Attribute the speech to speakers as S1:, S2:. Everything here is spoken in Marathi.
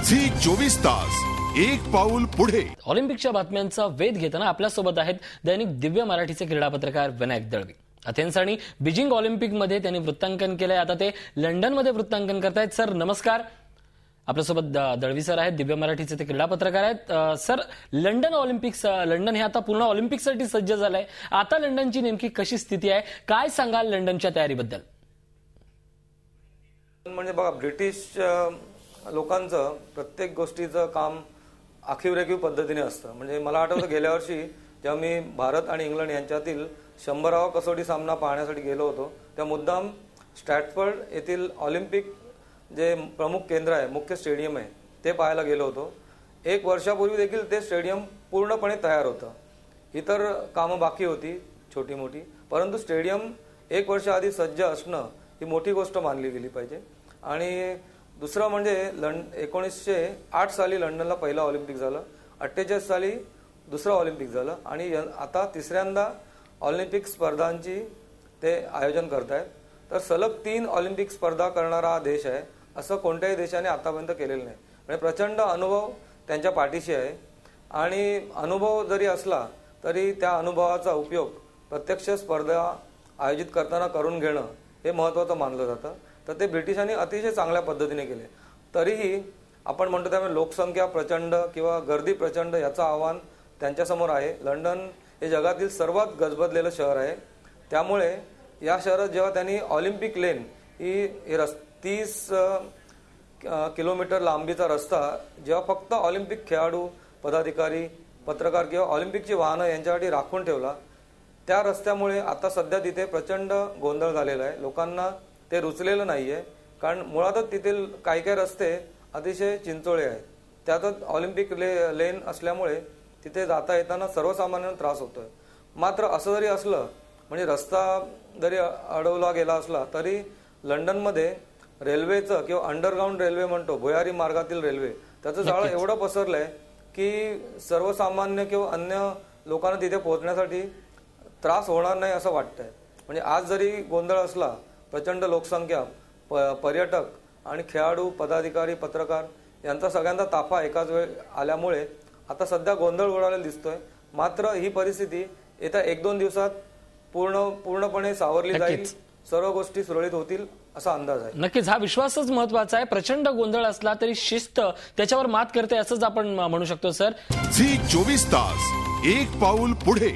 S1: झी 24 तास एक पाऊल पुढे।
S2: ऑलिम्पिकच्या बातम्यांचा वेध घेताना आपल्यासोबत आहेत दैनिक दिव्य मराठीचे क्रीडा पत्रकार विनायक दळवी। अथेन्स आणि बीजिंग ऑलिम्पिकमध्ये त्यांनी वृत्तांकन केलंय, आता ते लंडनमध्ये वृत्तांकन करतायत। सर नमस्कार, आपल्यासोबत दळवी सर आहेत, दिव्य मराठीचे ते क्रीडा पत्रकार आहेत। सर, लंडन हे आता पूर्ण ऑलिम्पिकसाठी सज्ज झालंय, आता लंडनची नेमकी कशी स्थिती आहे, काय सांगाल लंडनच्या तयारीबद्दल?
S3: म्हणजे बघा, ब्रिटिश लोकांचं प्रत्येक गोष्टीचं काम आखीवरेखीव पद्धतीने असतं। म्हणजे मला आठवतं गेल्या वर्षी जेव्हा मी भारत आणि इंग्लंड यांच्यातील 100वा कसोटी सामना पाहण्यासाठी गेलो होतो, त्या मुद्दाम स्ट्रॅटफर्ड येथील ऑलिम्पिक जे प्रमुख केंद्र आहे, मुख्य स्टेडियम आहे, ते पाहायला गेलो होतो। एक वर्षापूर्वी देखील ते स्टेडियम पूर्णपणे तयार होतं, इतर कामं बाकी होती छोटी मोठी, परंतु स्टेडियम एक वर्ष आधी सज्ज असणं ही मोठी गोष्ट मानली गेली पाहिजे। आणि दुसरं म्हणजे 1908 साली लंडनला पहिलं ऑलिम्पिक झालं, 48 साली दुसरं ऑलिम्पिक झालं आणि आता तिसऱ्यांदा ऑलिम्पिक स्पर्धांची ते आयोजन करतायत। तर सलग 3 ऑलिम्पिक स्पर्धा करणारा हा देश आहे, असं कोणत्याही देशाने आतापर्यंत केलेलं नाही। म्हणजे प्रचंड अनुभव त्यांच्या पाठीशी आहे आणि अनुभव जरी असला तरी त्या अनुभवाचा उपयोग प्रत्यक्ष स्पर्धा आयोजित करताना करून घेणं हे महत्त्वाचं मानलं जातं। तर ते ब्रिटिशांनी अतिशय चांगल्या पद्धतीने केले। तरीही आपण म्हणतो त्यामुळे लोकसंख्या प्रचंड किंवा गर्दी प्रचंड याचं आव्हान त्यांच्यासमोर आहे। लंडन हे जगातील सर्वात गजबजलेलं शहर आहे, त्यामुळे या शहरात जेव्हा त्यांनी ऑलिम्पिक लेन ही 30 किलोमीटर लांबीचा रस्ता जेव्हा फक्त ऑलिम्पिक खेळाडू, पदाधिकारी, पत्रकार किंवा ऑलिम्पिकची वाहनं यांच्यासाठी राखून ठेवला, त्या रस्त्यामुळे आता सध्या तिथे प्रचंड गोंधळ झालेला आहे। लोकांना ते रुचलेलं नाहीये, कारण मुळातच तिथील काही रस्ते अतिशय चिंचोळे आहेत, त्यातच ऑलिम्पिक लेन असल्यामुळे तिथे जाता येताना सर्वसामान्यांना त्रास होतोय। मात्र असं जरी असलं, म्हणजे रस्ता जरी अडवला गेला असला तरी लंडनमध्ये रेल्वेचं किंवा अंडरग्राऊंड रेल्वे म्हणतो, भुयारी मार्गातील रेल्वे, त्याचं जाळं एवढं पसरलंय की सर्वसामान्य किंवा अन्य लोकांना तिथे पोहोचण्यासाठी त्रास होणार नाही असं वाटतंय। म्हणजे आज जरी गोंधळ असला, प्रचंड लोकसंख्या, पर्यटक आणि खेळाडू, पदाधिकारी, पत्रकार यांचा सगळ्यांचा ताफा एकाच वेळ आल्यामुळे आता सध्या गोंधळ उडालेला दिसतोय। मात्र ही परिस्थिती येत्या 1-2 दिवसात पूर्णपणे सावरली जाईल, सर्व गोष्टी सुरळीत होतील असा अंदाज आहे।
S2: नक्कीच, हा विश्वासच महत्त्वाचा आहे। प्रचंड गोंधळ असला तरी शिस्त त्याच्यावर मात करते असंच आपण म्हणू शकतो। सर,
S1: झी 24 तास एक पाऊल पुढे।